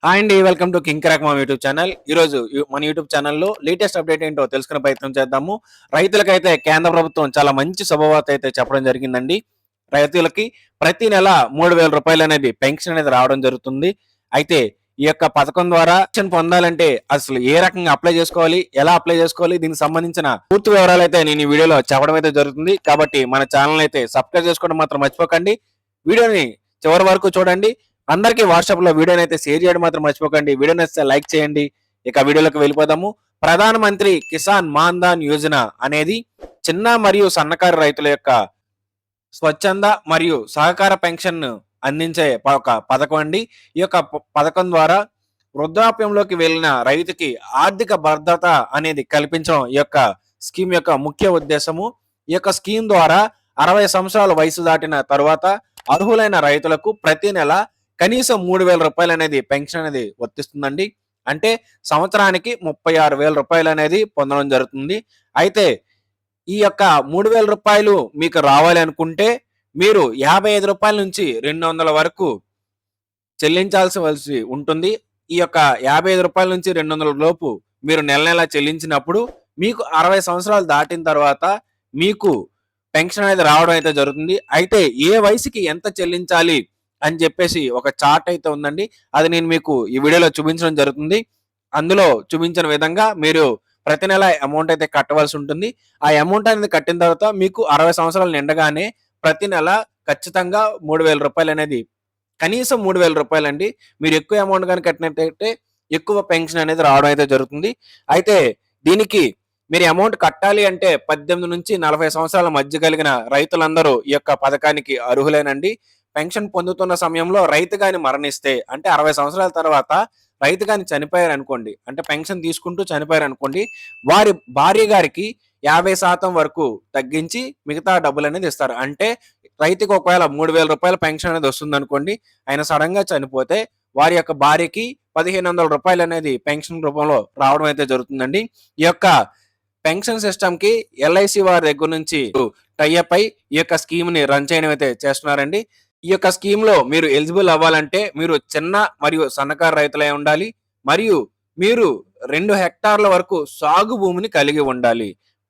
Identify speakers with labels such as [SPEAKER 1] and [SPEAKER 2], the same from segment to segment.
[SPEAKER 1] Hi అండి, welcome to king crack mom YouTube channel. ఈరోజు మన యూట్యూబ్ ఛానల్లో లేటెస్ట్ అప్డేట్ ఏంటో తెలుసుకునే ప్రయత్నం చేద్దాము. రైతులకైతే కేంద్ర ప్రభుత్వం చాలా మంచి శుభవార్త అయితే చెప్పడం జరిగిందండి. రైతులకి ప్రతి నెల 3,000 రూపాయలు అనేది పెన్షన్ అనేది రావడం జరుగుతుంది. అయితే ఈ యొక్క పథకం ద్వారా పెన్షన్ పొందాలంటే అసలు ఏ రకంగా అప్లై చేసుకోవాలి, ఎలా అప్లై చేసుకోవాలి, దీనికి సంబంధించిన పూర్తి వివరాలు అయితే నేను ఈ వీడియోలో చెప్పడం అయితే జరుగుతుంది. కాబట్టి మన ఛానల్ అయితే సబ్స్క్రైబ్ చేసుకోవడం మాత్రం మర్చిపోకండి. వీడియోని చివరి వరకు చూడండి. అందరికీ వాట్సాప్ లో వీడియోని అయితే షేర్ చేయడం మాత్రం మర్చిపోకండి. వీడియో నచ్చితే లైక్ చేయండి. ఇక వీడియోలోకి వెళ్ళిపోదాము. ప్రధానమంత్రి కిసాన్ మాన్ ధన్ యోజన అనేది చిన్న మరియు సన్నకారు రైతుల యొక్క స్వచ్ఛంద మరియు సహకార పెన్షన్ అందించే ఒక పథకం అండి. ఈ యొక్క పథకం ద్వారా వృద్ధాప్యంలోకి వెళ్ళిన రైతుకి ఆర్థిక భద్రత అనేది కల్పించడం ఈ యొక్క స్కీమ్ యొక్క ముఖ్య ఉద్దేశము. ఈ యొక్క స్కీమ్ ద్వారా 60 సంవత్సరాల వయసు దాటిన తరువాత అర్హులైన రైతులకు ప్రతి నెల కనీసం 3,000 రూపాయలు అనేది పెన్షన్ అనేది వర్తిస్తుందండి. అంటే సంవత్సరానికి 36,000 రూపాయలు అనేది పొందడం జరుగుతుంది. అయితే ఈ యొక్క 3,000 రూపాయలు మీకు రావాలి అనుకుంటే మీరు 55 రూపాయల నుంచి 200 వరకు చెల్లించాల్సి ఉంటుంది. ఈ యొక్క 55 రూపాయల నుంచి 200 లోపు మీరు నెల నెల చెల్లించినప్పుడు మీకు 60 సంవత్సరాలు దాటిన తర్వాత మీకు పెన్షన్ అనేది రావడం అయితే జరుగుతుంది. అయితే ఏ వయసుకి ఎంత చెల్లించాలి అని చెప్పేసి ఒక చార్ట్ అయితే ఉందండి. అది నేను మీకు ఈ వీడియోలో చూపించడం జరుగుతుంది. అందులో చూపించిన విధంగా మీరు ప్రతి నెల అమౌంట్ అయితే కట్టవలసి ఉంటుంది. ఆ అమౌంట్ అనేది కట్టిన తర్వాత మీకు 60 సంవత్సరాలు నిండగానే ప్రతి నెల ఖచ్చితంగా 3,000 రూపాయలు అనేది కనీసం 3,000 రూపాయలు అండి. మీరు ఎక్కువ అమౌంట్ కానీ కట్టినట్టయితే ఎక్కువ పెన్షన్ అనేది రావడం అయితే జరుగుతుంది. అయితే దీనికి మీరు అమౌంట్ కట్టాలి అంటే 18 నుంచి 40 సంవత్సరాల మధ్య కలిగిన రైతులందరూ ఈ యొక్క పథకానికి అర్హులేనండి. పెన్షన్ పొందుతున్న సమయంలో రైతు గాని మరణిస్తే అంటే 60 సంవత్సరాల తర్వాత రైతు గాని చనిపోయారు అనుకోండి, అంటే పెన్షన్ తీసుకుంటూ చనిపోయారు అనుకోండి, వారి భార్య గారికి 50% వరకు తగ్గించి మిగతా డబ్బులు అనేది ఇస్తారు. అంటే రైతుకి ఒకవేళ 3,000 రూపాయల పెన్షన్ అనేది వస్తుంది అనుకోండి, ఆయన సడన్ గా చనిపోతే వారి యొక్క భార్యకి 1,500 రూపాయలు అనేది పెన్షన్ రూపంలో రావడం అయితే జరుగుతుందండి. ఈ యొక్క పెన్షన్ సిస్టమ్ కి ఎల్ఐసి వారి దగ్గర నుంచి టైఅప్ అయి ఈ యొక్క స్కీమ్ ని రన్ చేయడం అయితే చేస్తున్నారండి. ఈ యొక్క స్కీమ్ లో మీరు ఎలిజిబుల్ అవ్వాలంటే మీరు చిన్న మరియు సన్నకారు రైతులై ఉండాలి, మరియు మీరు 2 హెక్టార్ల వరకు సాగు భూమిని కలిగి ఉండాలి.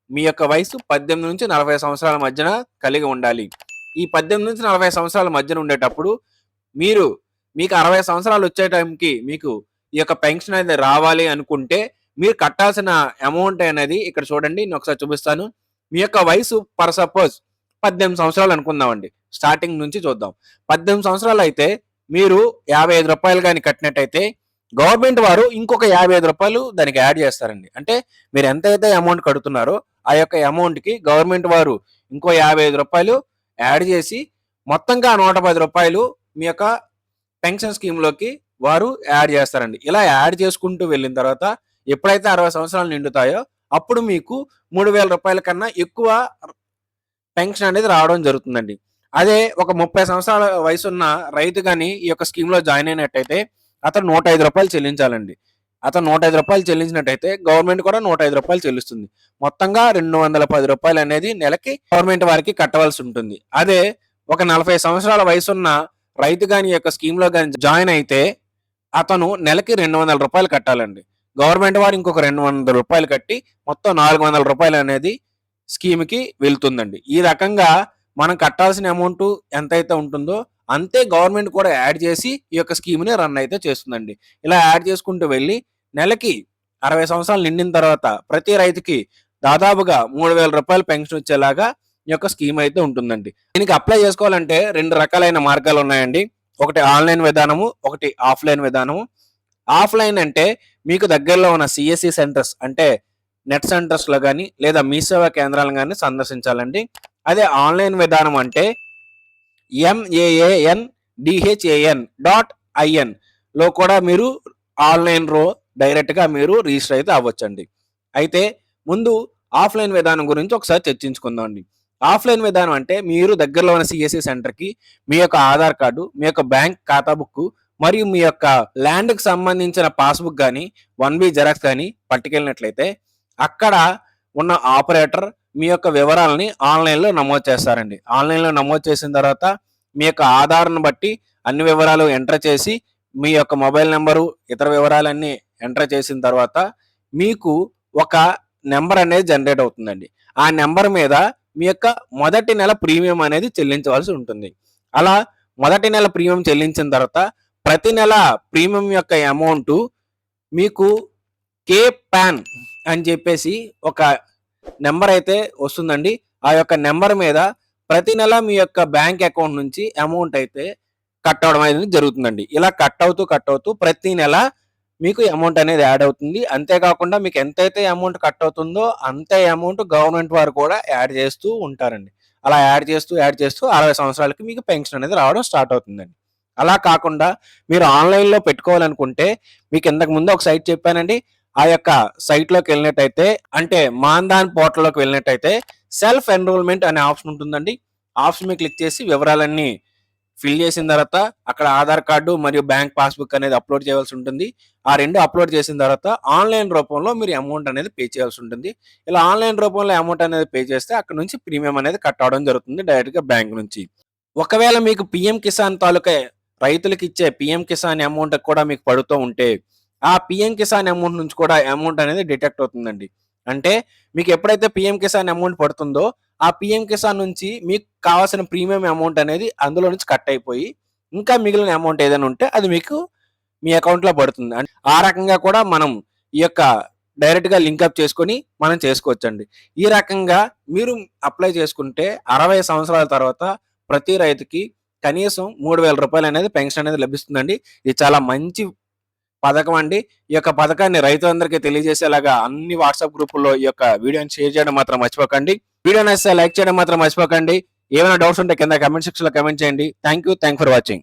[SPEAKER 1] మీ యొక్క వయసు 18 నుంచి 40 సంవత్సరాల మధ్యన కలిగి ఉండాలి. ఈ 18 నుంచి 40 సంవత్సరాల మధ్యన ఉండేటప్పుడు మీకు 60 సంవత్సరాలు వచ్చే టైంకి మీకు ఈ యొక్క పెన్షన్ అనేది రావాలి అనుకుంటే మీరు కట్టాల్సిన అమౌంట్ అనేది ఇక్కడ చూడండి, నేను ఒకసారి చూపిస్తాను. మీ యొక్క వయసు ఫర్ సపోజ్ 18 సంవత్సరాలు అనుకుందామండి. స్టార్టింగ్ నుంచి చూద్దాం. 18 సంవత్సరాలు అయితే మీరు 55 రూపాయలు కానీ కట్టినట్టయితే గవర్నమెంట్ వారు ఇంకొక 55 రూపాయలు దానికి యాడ్ చేస్తారండి. అంటే మీరు ఎంతైతే అమౌంట్ కడుతున్నారో ఆ యొక్క అమౌంట్ కి గవర్నమెంట్ వారు ఇంకో 55 రూపాయలు యాడ్ చేసి మొత్తంగా 110 రూపాయలు మీ యొక్క పెన్షన్ స్కీమ్ లోకి వారు యాడ్ చేస్తారండి. ఇలా యాడ్ చేసుకుంటూ వెళ్ళిన తర్వాత ఎప్పుడైతే 60 సంవత్సరాలు నిండుతాయో అప్పుడు మీకు 3,000 రూపాయల కన్నా ఎక్కువ పెన్షన్ అనేది రావడం జరుగుతుందండి. అదే ఒక 30 సంవత్సరాల వయసున్న రైతు కానీ ఈ యొక్క స్కీమ్ లో జాయిన్ అయినట్టయితే అతను 105 రూపాయలు చెల్లించాలండి. అతను 105 రూపాయలు చెల్లించినట్టయితే గవర్నమెంట్ కూడా 105 రూపాయలు చెల్లిస్తుంది. మొత్తంగా 210 రూపాయలు అనేది నెలకి గవర్నమెంట్ వారికి కట్టవలసి ఉంటుంది. అదే ఒక 40 సంవత్సరాల వయసున్న రైతు గాని యొక్క స్కీమ్ లో కానీ జాయిన్ అయితే అతను నెలకి 200 రూపాయలు కట్టాలండి. గవర్నమెంట్ వారు ఇంకొక 200 రూపాయలు కట్టి మొత్తం 400 రూపాయలు అనేది స్కీమ్ కి వెళ్తుందండి. ఈ రకంగా మనం కట్టాల్సిన అమౌంట్ ఎంతైతే ఉంటుందో అంతే గవర్నమెంట్ కూడా యాడ్ చేసి ఈ యొక్క స్కీమ్ ని రన్ అయితే చేస్తుందండి. ఇలా యాడ్ చేసుకుంటూ వెళ్ళి నెలకి 60 సంవత్సరాలు నిండిన తర్వాత ప్రతి రైతుకి దాదాపుగా 3,000 రూపాయలు పెన్షన్ వచ్చేలాగా ఈ యొక్క స్కీమ్ అయితే ఉంటుందండి. దీనికి అప్లై చేసుకోవాలంటే 2 రకాలైన మార్గాలు ఉన్నాయండి. ఒకటి ఆన్లైన్ విధానము, ఒకటి ఆఫ్లైన్ విధానము. ఆఫ్లైన్ అంటే మీకు దగ్గరలో ఉన్న సిఎస్సి సెంటర్స్ అంటే నెట్ సెంటర్స్ లో కానీ లేదా మీ సేవా కేంద్రాలను కానీ సందర్శించాలండి. అదే ఆన్లైన్ విధానం అంటే MAANDHAN.IN లో కూడా మీరు ఆన్లైన్ డైరెక్ట్ గా మీరు రిజిస్టర్ అయితే అవ్వచ్చండి. అయితే ముందు ఆఫ్లైన్ విధానం గురించి ఒకసారి చర్చించుకుందాం అండి. ఆఫ్లైన్ విధానం అంటే మీరు దగ్గరలో ఉన్న సిఎస్సి సెంటర్ కి మీ యొక్క ఆధార్ కార్డు, మీ యొక్క బ్యాంక్ ఖాతా బుక్ మరియు మీ యొక్క ల్యాండ్ కి సంబంధించిన పాస్బుక్ కానీ 1B జెరాక్స్ కానీ పట్టుకెళ్ళినట్లయితే అక్కడ ఉన్న ఆపరేటర్ మీ యొక్క వివరాలని ఆన్లైన్లో నమోదు చేస్తారండి. ఆన్లైన్లో నమోదు చేసిన తర్వాత మీ యొక్క ఆధార్ను బట్టి అన్ని వివరాలు ఎంటర్ చేసి మీ యొక్క మొబైల్ నెంబరు, ఇతర వివరాలన్నీ ఎంటర్ చేసిన తర్వాత మీకు ఒక నెంబర్ అనేది జనరేట్ అవుతుందండి. ఆ నెంబర్ మీద మీ యొక్క మొదటి నెల ప్రీమియం అనేది చెల్లించవలసి ఉంటుంది. అలా మొదటి నెల ప్రీమియం చెల్లించిన తర్వాత ప్రతి నెల ప్రీమియం యొక్క అమౌంట్ మీకు కే పాన్ అని చెప్పేసి ఒక నెంబర్ అయితే వస్తుందండి. ఆ యొక్క నెంబర్ మీద ప్రతి నెల మీ యొక్క బ్యాంక్ అకౌంట్ నుంచి అమౌంట్ అయితే కట్ అవ్వడం అనేది జరుగుతుందండి. ఇలా కట్ అవుతూ ప్రతి నెల మీకు అమౌంట్ అనేది యాడ్ అవుతుంది. అంతేకాకుండా మీకు ఎంతైతే అమౌంట్ కట్ అవుతుందో అంతే అమౌంట్ గవర్నమెంట్ వారు కూడా యాడ్ చేస్తూ ఉంటారండి. అలా యాడ్ చేస్తూ 60 సంవత్సరాలకి మీకు పెన్షన్ అనేది రావడం స్టార్ట్ అవుతుందండి. అలా కాకుండా మీరు ఆన్‌లైన్‌లో పెట్టుకోవాలనుకుంటే మీకు ఇంతకు ముందు ఒక సైట్ చెప్పానండి. ఆ యొక్క సైట్‌లోకి వెళ్ళినట్టయితే అంటే మాన్‌ధాన్ పోర్టల్‌లోకి వెళ్ళినట్టయితే సెల్ఫ్ ఎన్రోల్‌మెంట్ అనే ఆప్షన్ ఉంటుందండి. ఆప్షన్ మీద క్లిక్ చేసి వివరాలన్నీ ఫిల్ చేసిన తర్వాత అక్కడ ఆధార్ కార్డు మరియు బ్యాంక్ పాస్‌బుక్ అనేది అప్‌లోడ్ చేయవలసి ఉంటుంది. ఆ 2 అప్‌లోడ్ చేసిన తర్వాత ఆన్‌లైన్ రూపంలో మీరు అమౌంట్ అనేది పే చేయాల్సి ఉంటుంది. ఇలా ఆన్‌లైన్ రూపంలో అమౌంట్ అనేది పే చేస్తే అక్కడి నుంచి ప్రీమియం అనేది కట్ అవ్వడం జరుగుతుంది డైరెక్ట్‌గా బ్యాంక్ నుంచి. ఒకవేళ మీకు పీఎం కిసాన్ తాలూకా రైతులకు ఇచ్చే పీఎం కిసాన్ అమౌంట్ కూడా మీకు పడుతూ ఉంటే ఆ పీఎం కిసాన్ అమౌంట్ నుంచి కూడా అమౌంట్ అనేది డిడక్ట్ అవుతుందండి. అంటే మీకు ఎప్పుడైతే పీఎం కిసాన్ అమౌంట్ పడుతుందో ఆ పీఎం కిసాన్ నుంచి మీకు కావాల్సిన ప్రీమియం అమౌంట్ అనేది అందులో నుంచి కట్ అయిపోయి ఇంకా మిగిలిన అమౌంట్ ఏదైనా ఉంటే అది మీకు మీ అకౌంట్‌లో పడుతుంది. ఆ రకంగా కూడా మనం ఈ యొక్క డైరెక్ట్‌గా లింకప్ చేసుకొని మనం చేసుకోవచ్చండి. ఈ రకంగా మీరు అప్లై చేసుకుంటే 60 సంవత్సరాల తర్వాత ప్రతి రైతుకి కనీసం రూ. 3,000 అనేది పెన్షన్ అనేది లభిస్తుందండి. ఇది చాలా మంచి పథకం అండి. ఈ యొక్క పథకాన్ని రైతులందరికీ తెలియజేసేలాగా అన్ని వాట్సాప్ గ్రూపుల్లో ఈ యొక్క వీడియోని షేర్ చేయడం మాత్రం మర్చిపోకండి. వీడియో నచ్చితే లైక్ చేయడం మాత్రం మర్చిపోకండి. ఏమైనా డౌట్స్ ఉంటే కింద కామెంట్ సెక్షన్‌లో కామెంట్ చేయండి. Thank you for watching.